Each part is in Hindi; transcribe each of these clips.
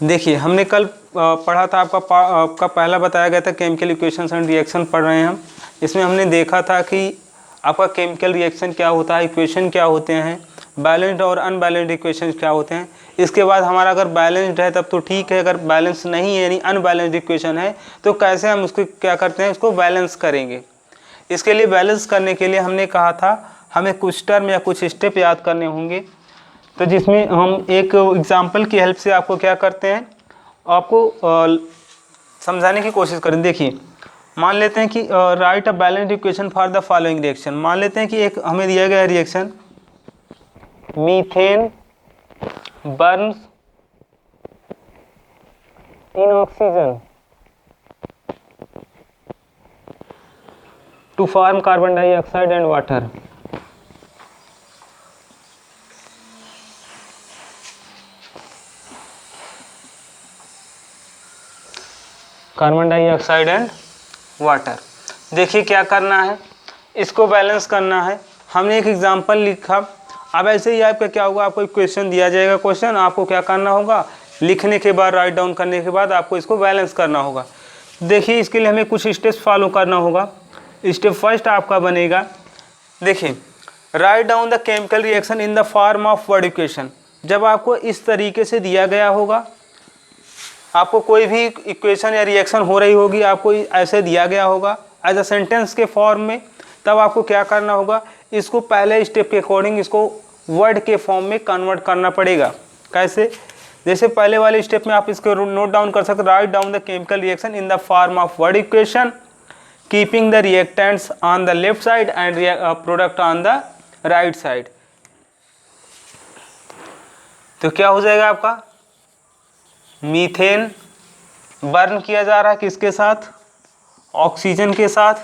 देखिए हमने कल पढ़ा था, आपका पहला बताया गया था केमिकल इक्वेशंस एंड रिएक्शन पढ़ रहे हैं हम। इसमें हमने देखा था कि आपका केमिकल रिएक्शन क्या होता है, इक्वेशन क्या होते हैं, बैलेंस्ड और अनबैलेंस्ड इक्वेशन क्या होते हैं। इसके बाद हमारा अगर बैलेंस्ड है तब तो ठीक है, अगर बैलेंस नहीं है यानी अनबैलेंस्ड इक्वेशन है तो कैसे हम उसको क्या करते हैं, उसको बैलेंस करेंगे। इसके लिए बैलेंस करने के लिए हमने कहा था हमें कुछ टर्म या कुछ स्टेप याद करने होंगे। तो जिसमें हम एक एग्जाम्पल की हेल्प से आपको क्या करते हैं, आपको समझाने की कोशिश करें। देखिए मान लेते हैं कि write a balanced equation for the following reaction. मान लेते हैं कि एक हमें दिया गया reaction, methane burns in oxygen to form carbon dioxide and water. Carbon dioxide and water. देखिए क्या करना है, इसको बैलेंस करना है। हमने एक एग्जांपल लिखा। अब ऐसे ही आपका क्या होगा, आपको एक क्वेश्चन दिया जाएगा, क्वेश्चन आपको क्या करना होगा, लिखने के बाद राइट डाउन करने के बाद आपको इसको बैलेंस करना होगा। देखिए इसके लिए हमें कुछ स्टेप्स फॉलो करना होगा। स्टेप फर्स्ट आपका बनेगा, देखिए write down the chemical reaction in the form of word equation. जब आपको इस तरीके से दिया गया होगा, आपको कोई भी इक्वेशन या रिएक्शन हो रही होगी, आपको ऐसे दिया गया होगा एज अ सेंटेंस के फॉर्म में, तब आपको क्या करना होगा, इसको पहले स्टेप के अकॉर्डिंग इसको वर्ड के फॉर्म में कन्वर्ट करना पड़ेगा। कैसे, जैसे पहले वाले स्टेप में आप इसको नोट डाउन कर सकते, write down the chemical reaction in the form of word equation keeping the reactants on the left side and product on the right side. तो क्या हो जाएगा आपका, मीथेन बर्न किया जा रहा है किसके साथ, ऑक्सीजन के साथ।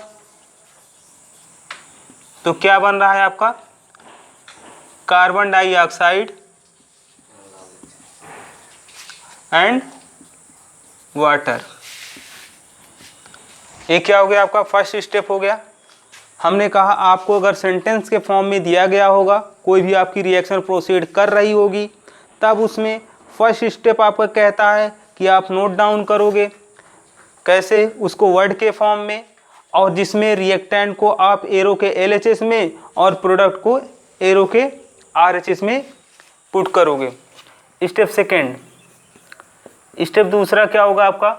तो क्या बन रहा है आपका, कार्बन डाइऑक्साइड एंड वाटर। ये क्या हो गया, आपका फर्स्ट स्टेप हो गया। हमने कहा आपको अगर सेंटेंस के फॉर्म में दिया गया होगा, कोई भी आपकी रिएक्शन प्रोसीड कर रही होगी, तब उसमें फर्स्ट स्टेप आपका कहता है कि आप नोट डाउन करोगे कैसे, उसको वर्ड के फॉर्म में, और जिसमें रिएक्टेंट को आप एरो के LHS में और प्रोडक्ट को एरो के RHS में पुट करोगे। Step second. स्टेप दूसरा क्या होगा आपका,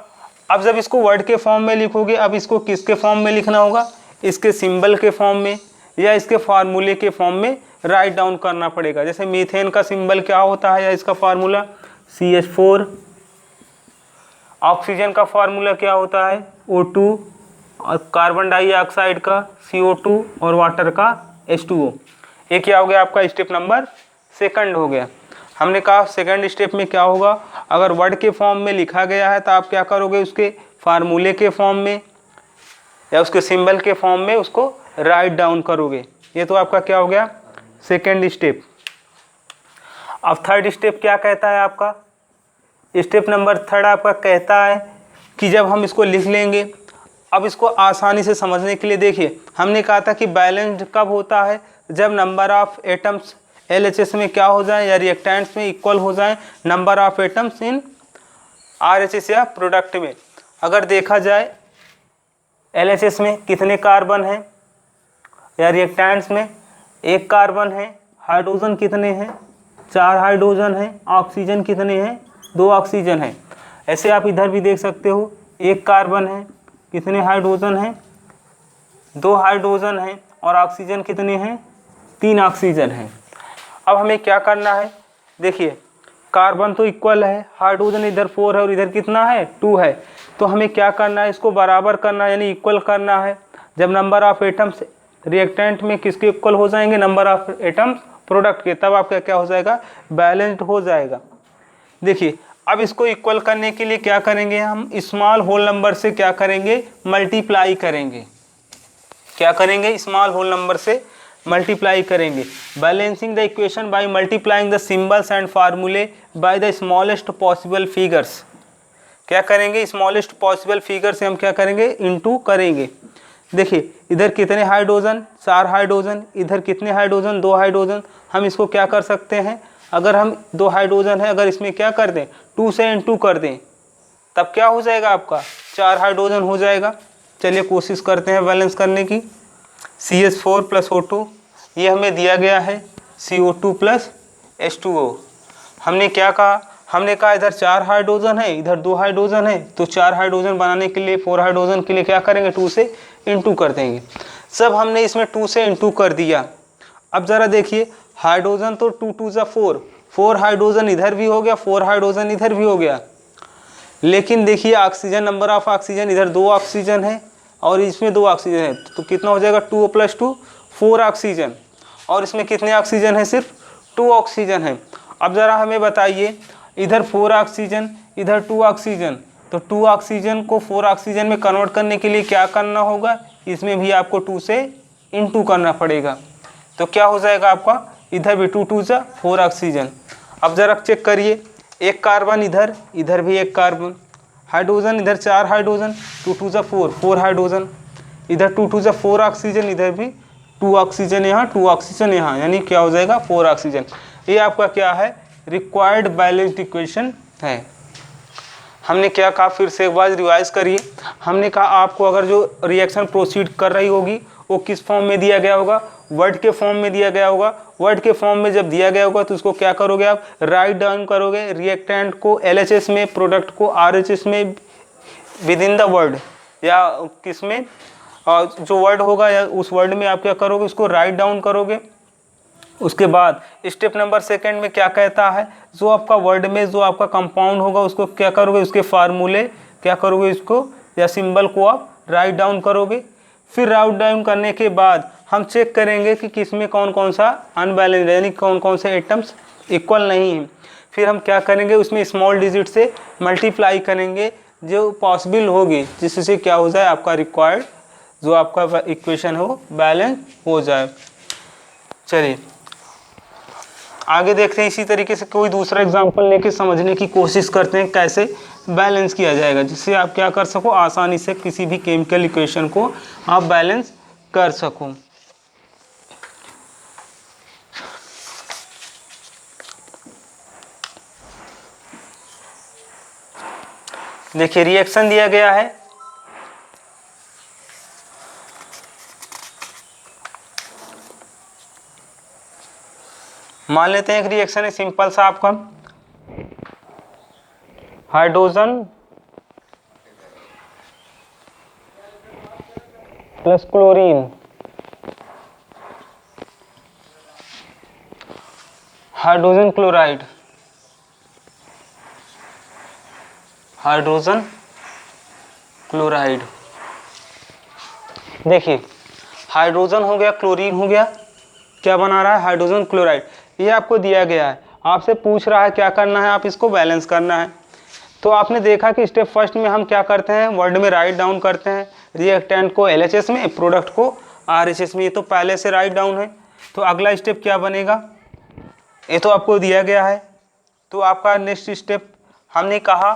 अब जब इसको वर्ड के फॉर्म में लिखोगे, अब इसको किसके फॉर्म में लिखना होगा, इसके सिंबल के फॉर्म में या इसके फार्मूले के फॉर्म में राइट डाउन करना पड़ेगा। जैसे मीथेन का सिंबल क्या होता है या इसका फार्मूला CH4, ऑक्सीजन का फार्मूला क्या होता है O2, और कार्बन डाइऑक्साइड का CO2 और वाटर का H2O। ये क्या हो गया आपका, स्टेप नंबर सेकंड हो गया। हमने कहा सेकंड स्टेप में क्या होगा, अगर वर्ड के फॉर्म में लिखा गया है तो आप क्या करोगे, उसके फार्मूले के फॉर्म में या उसके सिंबल के फॉर्म में उसको राइट डाउन करोगे। ये तो आपका क्या हो गया, सेकंड स्टेप। अब थर्ड स्टेप क्या कहता है आपका, स्टेप नंबर थर्ड आपका कहता है कि जब हम इसको लिख लेंगे, अब इसको आसानी से समझने के लिए देखिए, हमने कहा था कि बैलेंस्ड कब होता है, जब नंबर ऑफ एटम्स LHS में क्या हो जाए या रिएक्टेंट्स में इक्वल हो जाए number of atoms in RHS या प्रोडक्ट में। अगर देखा जाए LHS में कितने कार्बन हैं या रिएक्टेंट्स में एक कार्बन है, हाइड्रोजन कितने हैं, 4 हाइड्रोजन हैं, ऑक्सीजन कितने हैं, 2 ऑक्सीजन हैं। ऐसे आप इधर भी देख सकते हो, एक कार्बन है, कितने हाइड्रोजन हैं, 2 हाइड्रोजन हैं, और ऑक्सीजन कितने हैं, 3 ऑक्सीजन हैं। अब हमें क्या करना है, देखिए कार्बन तो इक्वल है, हाइड्रोजन इधर 4 है और इधर कितना है, 2 है। तो हमें क्या करना है, इसको बराबर करना है यानी इक्वल करना है। जब नंबर ऑफ एटम्स रिएक्टेंट में किसके इक्वल हो जाएंगे, नंबर ऑफ एटम्स प्रोडक्ट के, तब आपका क्या हो जाएगा, बैलेंस्ड हो जाएगा। देखिए अब इसको इक्वल करने के लिए क्या करेंगे, हम स्मॉल होल नंबर से क्या करेंगे, मल्टीप्लाई करेंगे। क्या करेंगे, स्मॉल होल नंबर से मल्टीप्लाई करेंगे। Balancing the equation by multiplying the symbols and formulae by the smallest possible figures. क्या करेंगे, स्मॉलेस्ट पॉसिबल फिगर से हम क्या करेंगे, इनटू करेंगे। देखिए इधर कितने हाइड्रोजन, 4 हाइड्रोजन, इधर कितने हाइड्रोजन, 2 हाइड्रोजन। हम इसको क्या कर सकते हैं, अगर हम 2 हाइड्रोजन है, अगर इसमें क्या कर दें 2 से N2 कर दें, तब क्या हो जाएगा आपका 4 हाइड्रोजन हो जाएगा। चलिए कोशिश करते हैं बैलेंस करने की। CH4 + O2 ये हमें दिया गया है CO2 + H2O। हमने क्या कहा, हमने कहा इधर 4 हाइड्रोजन है, इधर 2 हाइड्रोजन है, तो 4 हाइड्रोजन बनाने के लिए 4 हाइड्रोजन के लिए क्या करेंगे 2 से N2 कर देंगे। सब हमने इसमें 2 से N2 कर दिया। अब ज़रा देखिए हाइड्रोजन तो 2 2 ज़ा 4 हाइड्रोजन इधर भी हो गया, 4 हाइड्रोजन इधर भी हो गया। लेकिन देखिए ऑक्सीजन, नंबर ऑफ ऑक्सीजन, इधर 2 ऑक्सीजन है और इसमें 2 ऑक्सीजन है, तो कितना हो जाएगा 2 + 2 4 ऑक्सीजन, और इसमें कितने ऑक्सीजन है सिर्फ 2 ऑक्सीजन है। अब ज़रा हमें बताइए इधर 4 ऑक्सीजन इधर 2 ऑक्सीजन, तो 2 ऑक्सीजन को 4 ऑक्सीजन में कन्वर्ट करने के लिए क्या करना होगा, इसमें भी आपको 2 से N2 करना पड़ेगा। तो क्या हो जाएगा आपका इधर भी 2 2 ज़ा 4 ऑक्सीजन। अब ज़रा चेक करिए, एक कार्बन इधर, इधर भी एक कार्बन, हाइड्रोजन इधर 4 हाइड्रोजन, 2 2 ज़ा 4 हाइड्रोजन, इधर 2 2 ज़ा 4 ऑक्सीजन, इधर भी 2 ऑक्सीजन यहाँ 2 ऑक्सीजन यहाँ, यानी क्या हो जाएगा 4 ऑक्सीजन। ये आपका क्या है रिक्वायर्ड बैलेंस्ड इक्वेशन है। हमने क्या कहा, फिर से एक बार रिवाइज करिए। हमने कहा आपको अगर जो रिएक्शन प्रोसीड कर रही होगी वो किस फॉर्म में दिया गया होगा, वर्ड के फॉर्म में दिया गया होगा। वर्ड के फॉर्म में जब दिया गया होगा तो उसको क्या करोगे आप, राइट डाउन करोगे, रिएक्टेंट को LHS में, प्रोडक्ट को RHS में, विद इन द वर्ड, या किसमें जो वर्ड होगा या उस वर्ड में आप क्या करोगे, उसको राइट डाउन करोगे। उसके बाद स्टेप नंबर 2 में क्या कहता है, जो आपका वर्ड में जो आपका कंपाउंड होगा उसको क्या करोगे, उसके फार्मूले क्या करोगे, इसको या सिंबल को आप राइट डाउन करोगे। फिर राइट डाउन करने के बाद हम चेक करेंगे कि किसमें कौन कौन सा अनबैलेंस्ड है, यानी कौन कौन से एटम्स इक्वल नहीं हैं। फिर हम क्या करेंगे, उसमें स्मॉल डिजिट से मल्टीप्लाई करेंगे जो पॉसिबल होगी, जिससे क्या हो जाए आपका रिक्वायर्ड जो आपका इक्वेशन हो बैलेंस हो जाए। चलिए आगे देखते हैं, इसी तरीके से कोई दूसरा एग्जांपल लेके समझने की कोशिश करते हैं कैसे बैलेंस किया जाएगा, जिससे आप क्या कर सको आसानी से किसी भी केमिकल इक्वेशन को आप बैलेंस कर सको। देखिए रिएक्शन दिया गया है, मान लेते हैं एक रिएक्शन है सिंपल सा आपका, hydrogen plus chlorine, hydrogen chloride, hydrogen chloride. देखिए हाइड्रोजन हो गया, क्लोरीन हो गया, क्या बना रहा है हाइड्रोजन क्लोराइड। ये आपको दिया गया है, आपसे पूछ रहा है क्या करना है, आप इसको बैलेंस करना है। तो आपने देखा कि स्टेप फर्स्ट में हम क्या करते हैं, वर्ड में राइट डाउन करते हैं, रिएक्टेंट को LHS में, प्रोडक्ट को RHS में। ये तो पहले से राइट डाउन है। तो अगला स्टेप क्या बनेगा, ये तो आपको दिया गया है। तो आपका नेक्स्ट स्टेप हमने कहा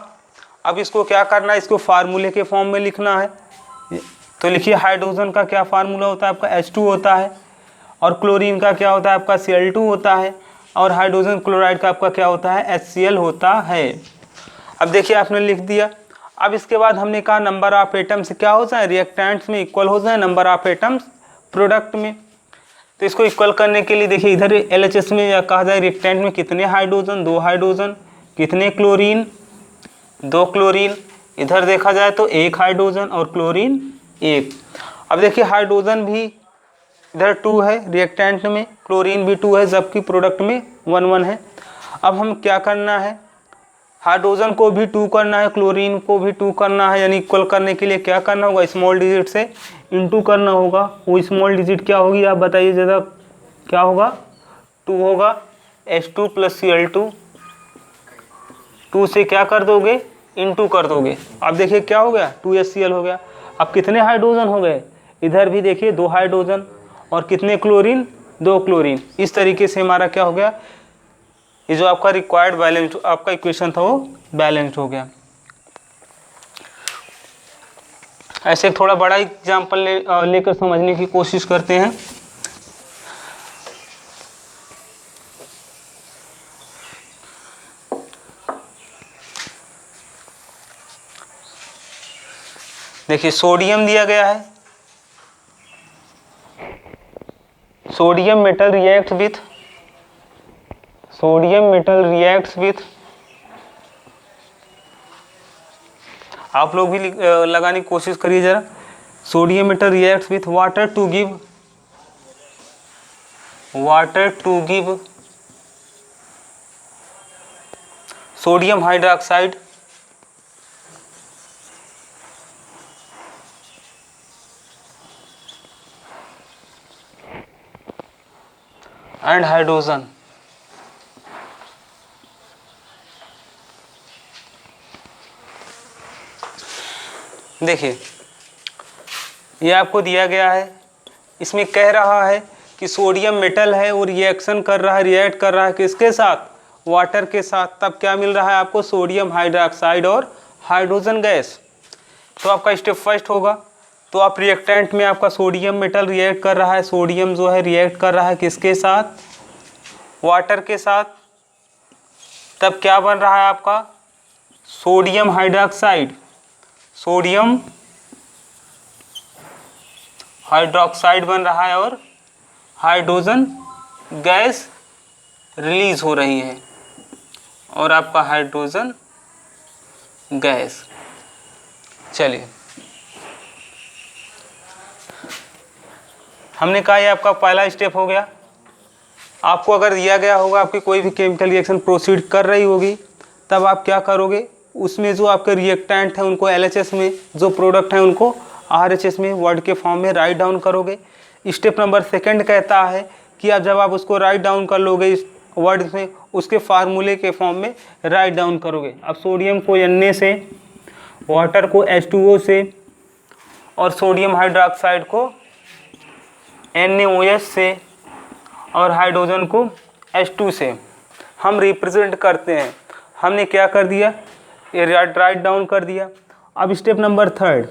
अब इसको क्या करना है, इसको फार्मूले के फॉर्म में लिखना है। तो लिखिए हाइड्रोजन का क्या फार्मूला होता है आपका H2 होता है, और क्लोरीन का क्या होता है आपका Cl2 होता है, और हाइड्रोजन क्लोराइड का आपका क्या होता है HCl होता है। अब देखिए आपने लिख दिया। अब इसके बाद हमने कहा नंबर ऑफ एटम्स क्या हो जाए रिएक्टेंट्स में इक्वल हो जाए नंबर ऑफ एटम्स प्रोडक्ट में। तो इसको इक्वल करने के लिए देखिए इधर LHS में या कहा जाए रिएक्टेंट में कितने हाइड्रोजन, 2 हाइड्रोजन, कितने क्लोरीन, 2 क्लोरीन, इधर देखा जाए तो 1 हाइड्रोजन और क्लोरीन 1। अब देखिए हाइड्रोजन भी इधर 2 है रिएक्टेंट में, क्लोरीन भी 2 है, जबकि प्रोडक्ट में 1 1 है। अब हम क्या करना है, हाइड्रोजन को भी 2 करना है, क्लोरीन को भी 2 करना है, यानी इक्वल करने के लिए क्या करना होगा, स्मॉल डिजिट से इनटू करना होगा। वो स्मॉल डिजिट क्या होगी आप बताइए ज़रा, क्या होगा 2 होगा, H2 + Cl2, 2 से क्या कर दोगे इनटू कर दोगे। अब देखिए क्या हो गया 2HCl हो गया। अब कितने हाइड्रोजन हो गए, इधर भी देखिए 2 हाइड्रोजन, और कितने क्लोरीन, 2 क्लोरीन। इस तरीके से हमारा क्या हो गया, ये जो आपका रिक्वायर्ड बैलेंस आपका इक्वेशन था वो बैलेंस्ड हो गया। ऐसे थोड़ा बड़ा एग्जाम्पल लेकर समझने की कोशिश करते हैं। देखिए सोडियम दिया गया है, sodium metal reacts with, sodium metal reacts with, आप लोग भी लगाने की कोशिश करिए जरा, sodium metal reacts with water to give, water to give sodium hydroxide and hydrogen. देखिए ये आपको दिया गया है, इसमें कह रहा है कि सोडियम मेटल है और रिएक्शन कर रहा है, रिएक्ट कर रहा है किसके साथ, वाटर के साथ, तब क्या मिल रहा है आपको, सोडियम हाइड्रोक्साइड और हाइड्रोजन गैस। तो आपका स्टेप फर्स्ट होगा, तो आप रिएक्टेंट में आपका सोडियम मेटल रिएक्ट कर रहा है, सोडियम जो है रिएक्ट कर रहा है किसके साथ, वाटर के साथ, तब क्या बन रहा है आपका, सोडियम हाइड्रोक्साइड, सोडियम हाइड्रोक्साइड बन रहा है और हाइड्रोजन गैस रिलीज हो रही है और आपका हाइड्रोजन गैस। चलिए हमने कहा ये आपका पहला स्टेप हो गया। आपको अगर दिया गया होगा आपकी कोई भी केमिकल रिएक्शन प्रोसीड कर रही होगी, तब आप क्या करोगे, उसमें जो आपके रिएक्टेंट हैं उनको LHS में, जो प्रोडक्ट हैं उनको RHS में वर्ड के फॉर्म में राइट डाउन करोगे। स्टेप नंबर सेकंड कहता है कि अब जब आप उसको राइट डाउन कर लोगे इस वर्ड में, उसके फार्मूले के फॉर्म में राइट डाउन करोगे। अब सोडियम को Na से, वाटर को H2O से और सोडियम हाइड्रोक्साइड को NaOH से और हाइड्रोजन को H2 से हम रिप्रेजेंट करते हैं। हमने क्या कर दिया, ये राइट डाउन कर दिया। अब स्टेप नंबर थर्ड,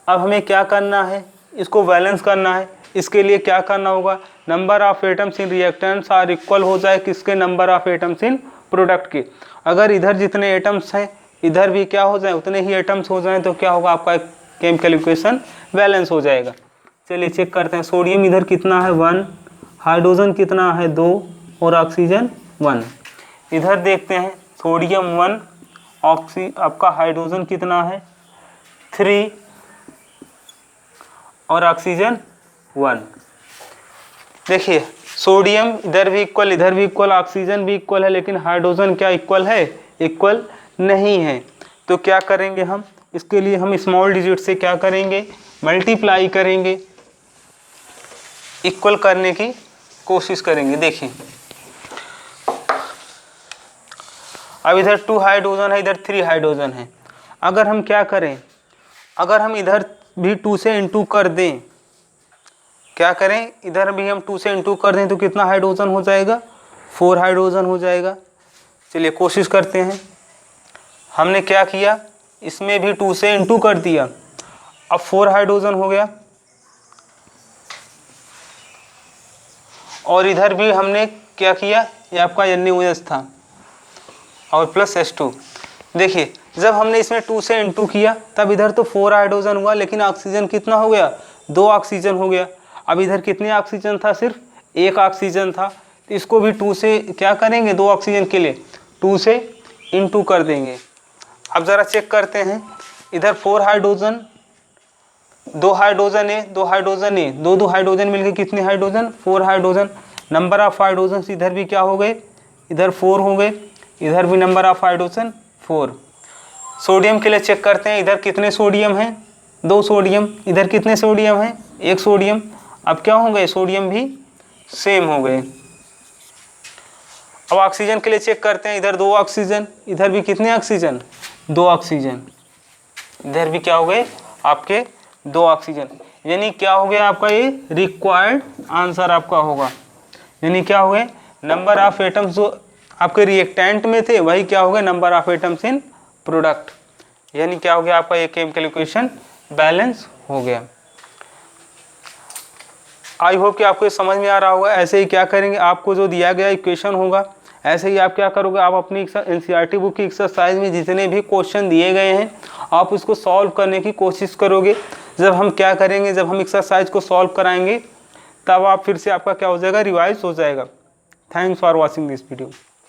अब हमें क्या करना है, इसको बैलेंस करना है। इसके लिए क्या करना होगा, number of atoms in reactants are equal हो जाए किसके, number of atoms in product के। अगर इधर जितने एटम्स हैं इधर भी क्या हो जाए, उतने ही एटम्स हो जाएं, तो क्या होगा, आपका केमिकल इक्वेशन बैलेंस हो जाएगा। चलिए चेक करते हैं, सोडियम इधर कितना है 1, हाइड्रोजन कितना है 2 और ऑक्सीजन 1। इधर देखते हैं सोडियम 1, आपका हाइड्रोजन कितना है 3 और ऑक्सीजन 1। देखिए सोडियम इधर भी इक्वल, ऑक्सीजन भी इक्वल है, लेकिन हाइड्रोजन क्या इक्वल है, इक्वल नहीं है। तो क्या करेंगे हम, इसके लिए हम स्मॉल डिजिट से क्या करेंगे, मल्टीप्लाई करेंगे, इक्वल करने की कोशिश करेंगे। देखिए अब इधर 2 हाइड्रोजन है, इधर 3 हाइड्रोजन है। अगर हम क्या करें, अगर हम इधर भी 2 से इंटू कर दें, क्या करें, इधर भी हम 2 से इंटू कर दें तो कितना हाइड्रोजन हो जाएगा, 4 हाइड्रोजन हो जाएगा। चलिए कोशिश करते हैं। हमने क्या किया, इसमें भी 2 से इंटू कर दिया, अब 4 हाइड्रोजन हो गया। और इधर भी हमने क्या किया, ये आपका NaOH था और प्लस H2। देखिए जब हमने इसमें 2 से इंटू किया तब इधर तो 4 हाइड्रोजन हुआ, लेकिन ऑक्सीजन कितना हो गया, 2 ऑक्सीजन हो गया। अब इधर कितने ऑक्सीजन था, सिर्फ 1 ऑक्सीजन था। तो इसको भी 2 से क्या करेंगे, 2 ऑक्सीजन के लिए 2 से इंटू कर देंगे। अब ज़रा चेक करते हैं, इधर 4 हाइड्रोजन, 2 हाइड्रोजन है, 2 हाइड्रोजन है, 2 हाइड्रोजन मिलके कितने hydrogen, 4 hydrogen. Number of hydrogen इधर भी क्या हो गए, इधर 4 हो गए, इधर भी नंबर ऑफ हाइड्रोजन 4। सोडियम के लिए चेक करते हैं, इधर कितने सोडियम हैं, 2 सोडियम, इधर कितने सोडियम हैं, 1 सोडियम। अब क्या हो गए, सोडियम भी सेम हो गए। अब ऑक्सीजन के लिए चेक करते हैं, इधर 2 ऑक्सीजन, इधर भी कितने ऑक्सीजन, 2 ऑक्सीजन, इधर भी क्या हो गए आपके 2 ऑक्सीजन। यानी क्या हो गया आपका, ये रिक्वायर्ड आंसर आपका होगा। यानी क्या हो गए, नंबर ऑफ एटम्स जो आपके रिएक्टेंट में थे वही क्या हो गए, number of atoms in product. यानी क्या हो गया आपका, ये केमिकल इक्वेशन बैलेंस हो गया। आई होप कि आपको समझ में आ रहा होगा। ऐसे ही क्या करेंगे, आपको जो दिया गया इक्वेशन होगा ऐसे ही आप क्या करोगे, आप अपनी NCERT बुक की एक्सरसाइज में जितने भी क्वेश्चन दिए गए हैं आप उसको सॉल्व करने की कोशिश करोगे। जब हम क्या करेंगे, जब हम एक्सरसाइज को सॉल्व कराएंगे तब आप फिर से आपका क्या हो जाएगा, रिवाइज हो जाएगा। Thanks for watching this video.